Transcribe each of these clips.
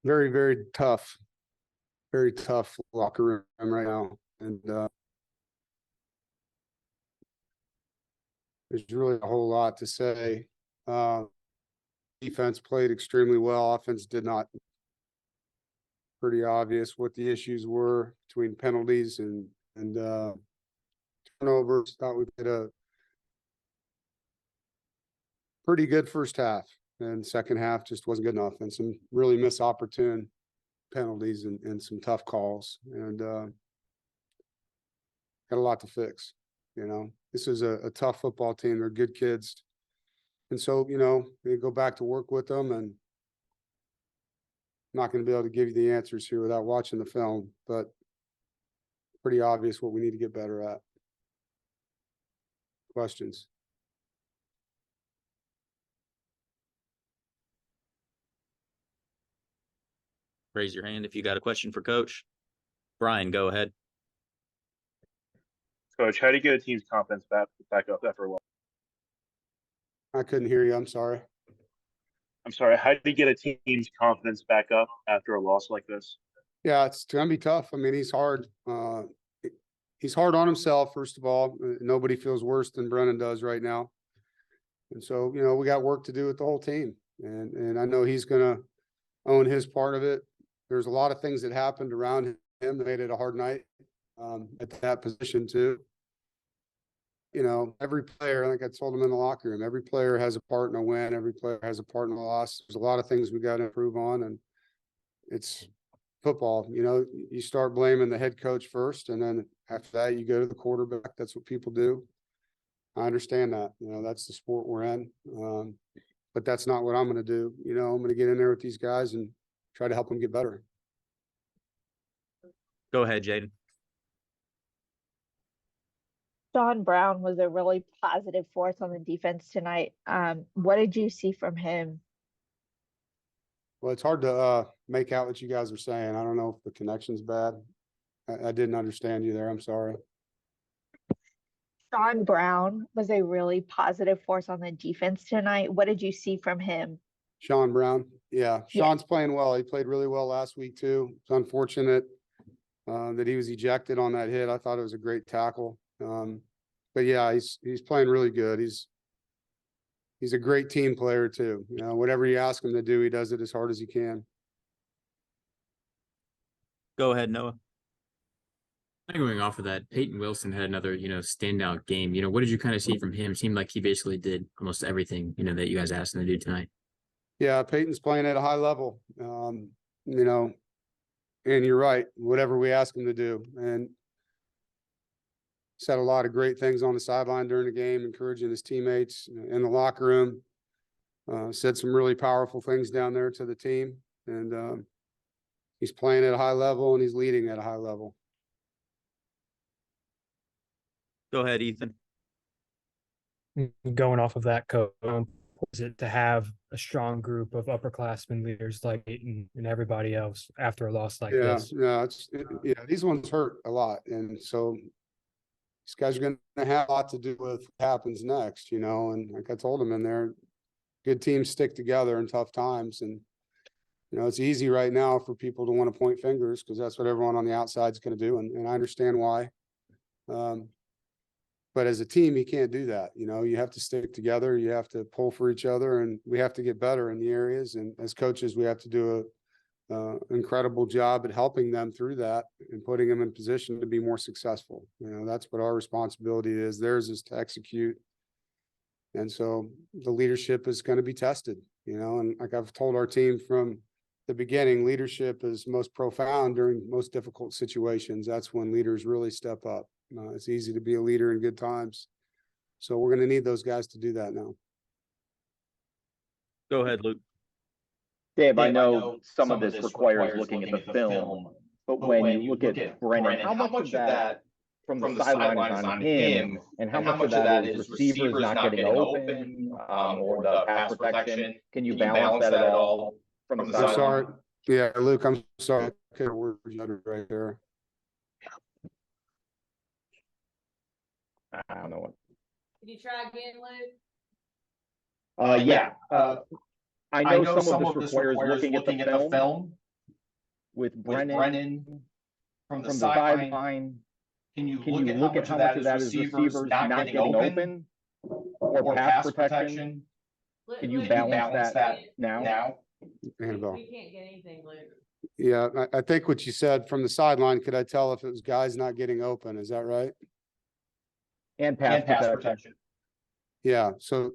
very, very tough locker room right now. And there's really a whole lot to say. Defense played extremely well. Offense did not. Pretty obvious what the issues were between penalties and turnovers. Thought we did a pretty good first half, and second half just wasn't good enough, and some really missed opportune penalties and some tough calls, and got a lot to fix. This is a tough football team. They're good kids, and so we go back to work with them. And I'm not going to be able to give you the answers here without watching the film, but pretty obvious what we need to get better at. Questions? Raise your hand if you got a question for Coach. Brian, go ahead. Coach, how do you get a team's confidence back up after a loss? I couldn't hear you. I'm sorry. How do you get a team's confidence back up after a loss like this? Yeah, it's going to be tough. I mean, he's hard. He's hard on himself, first of all. Nobody feels worse than Brennan does right now. And so, we got work to do with the whole team. And I know he's going to own his part of it. There's a lot of things that happened around him that made it a hard night at that position too. Every player, like I told him in the locker room, every player has a part in a win. Every player has a part in a loss. There's a lot of things we got to improve on, and it's football. You start blaming the head coach first, and then after that, you go to the quarterback. That's what people do. I understand that. That's the sport we're in. But that's not what I'm going to do. I'm going to get in there with these guys and try to help them get better. Go ahead, Jaden. Sean Brown was a really positive force on the defense tonight. What did you see from him? Well, it's hard to make out what you guys are saying. I don't know if the connection's bad. I didn't understand you there. I'm sorry. Sean Brown was a really positive force on the defense tonight. What did you see from him? Sean Brown. Yeah. Sean's playing well. He played really well last week too. It's unfortunate that he was ejected on that hit. I thought it was a great tackle. But yeah, he's playing really good. He's a great team player too. Whatever you ask him to do, he does it as hard as he can. Go ahead, Noah. Going off of that, Peyton Wilson had another, standout game. What did you kind of see from him? Seemed like he basically did almost everything, that you guys asked him to do tonight. Yeah, Peyton's playing at a high level. And you're right, whatever we ask him to do. And said a lot of great things on the sideline during the game, encouraging his teammates in the locker room. Said some really powerful things down there to the team. And he's playing at a high level, and he's leading at a high level. Go ahead, Ethan. Going off of that, Coach, is it to have a strong group of upperclassmen leaders like Peyton and everybody else after a loss like this? Yeah, these ones hurt a lot. And so these guys are going to have a lot to do with what happens next, and like I told them in there, good teams stick together in tough times. And, it's easy right now for people to want to point fingers because that's what everyone on the outside is going to do. And I understand why. But as a team, you can't do that. You have to stick together. You have to pull for each other, and we have to get better in the areas. And as coaches, we have to do an incredible job at helping them through that and putting them in position to be more successful. That's what our responsibility is. Theirs is to execute. And so the leadership is going to be tested, and like I've told our team from the beginning, leadership is most profound during most difficult situations. That's when leaders really step up. It's easy to be a leader in good times. So we're going to need those guys to do that now. Go ahead, Luke. Dave, I know some of this requires looking at the film, but when you look at Brennan, how much of that from the sideline is on him, and how much of that is receivers not getting open or the pass protection? Can you balance that at all from the sideline? I'm sorry. Yeah, Luke, I'm sorry. I couldn't word you right there. I don't know what. Can you try again, Luke? Yeah. I know some of this requires looking at the film, with Brennan from the sideline, can you look at how much of that is receivers not getting open or pass protection? Can you balance that now? Annabelle. We can't get anything, Luke. Yeah, I think what you said from the sideline, could I tell if it was guys not getting open? Is that right? And pass protection. Yeah, so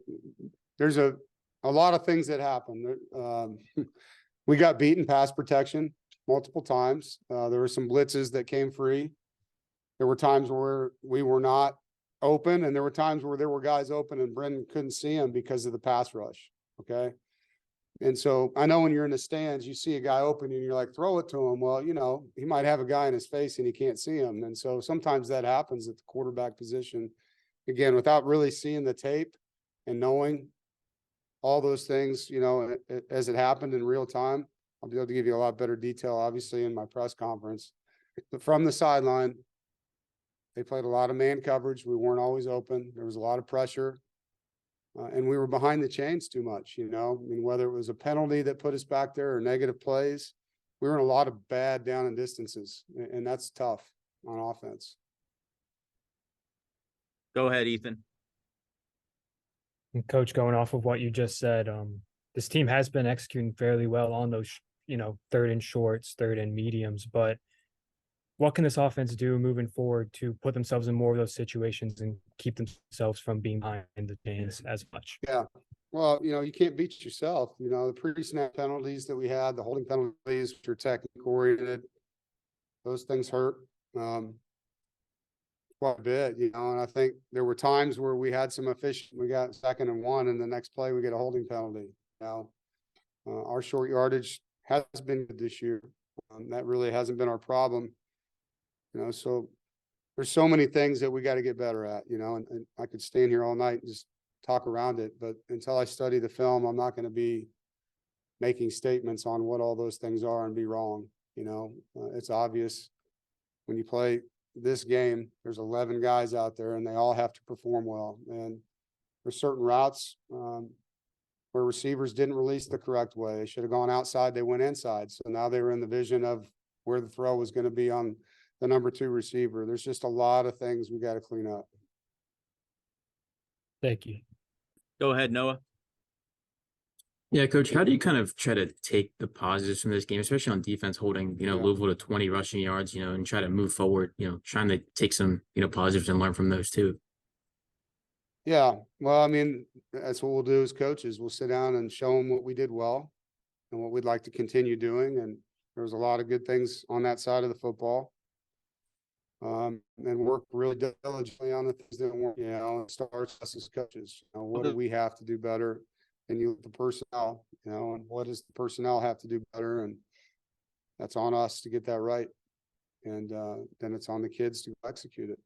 there's a lot of things that happen. We got beaten pass protection multiple times. There were some blitzes that came free. There were times where we were not open, and there were times where there were guys open and Brendan couldn't see them because of the pass rush. Okay. And so I know when you're in the stands, you see a guy open and you're like, throw it to him. Well, you know, he might have a guy in his face and he can't see him. And so sometimes that happens at the quarterback position. Again, without really seeing the tape and knowing all those things, you know, as it happened in real time, I'll be able to give you a lot better detail, obviously, in my press conference. But from the sideline, they played a lot of man coverage. We weren't always open. There was a lot of pressure. And we were behind the chains too much, you know, I mean, whether it was a penalty that put us back there or negative plays, we were in a lot of bad down and distances, and that's tough on offense. Go ahead, Ethan. And Coach, going off of what you just said, this team has been executing fairly well on those, you know, third and shorts, third and mediums, but what can this offense do moving forward to put themselves in more of those situations and keep themselves from being behind the chains as much? Yeah. Well, you know, you can't beat yourself. You know, the pre-snap penalties that we had, the holding penalties, which are technical oriented, those things hurt quite a bit, you know, and I think there were times where we had some efficient, we got 2nd and 1, and the next play we get a holding penalty. You know, our short yardage has been good this year. That really hasn't been our problem. You know, so there's so many things that we got to get better at, you know, and I could stand here all night and just talk around it, but until I study the film, I'm not going to be making statements on what all those things are and be wrong. You know, it's obvious when you play this game, there's 11 guys out there and they all have to perform well. And there's certain routes where receivers didn't release the correct way. They should have gone outside. They went inside. So now they were in the vision of where the throw was going to be on the number 2 receiver. There's just a lot of things we got to clean up. Thank you. Go ahead, Noah. Yeah, Coach, how do you kind of try to take the positives from this game, especially on defense, holding, you know, Louisville to 20 rushing yards, you know, and try to move forward, you know, trying to take some, you know, positives and learn from those too? Yeah, well, I mean, that's what we'll do as coaches. We'll sit down and show them what we did well and what we'd like to continue doing. And there was a lot of good things on that side of the football. And work really diligently on the things that weren't, you know, it starts us as coaches. You know, what do we have to do better? And you look at the personnel, you know, and what does the personnel have to do better? And that's on us to get that right. And then it's on the kids to execute it.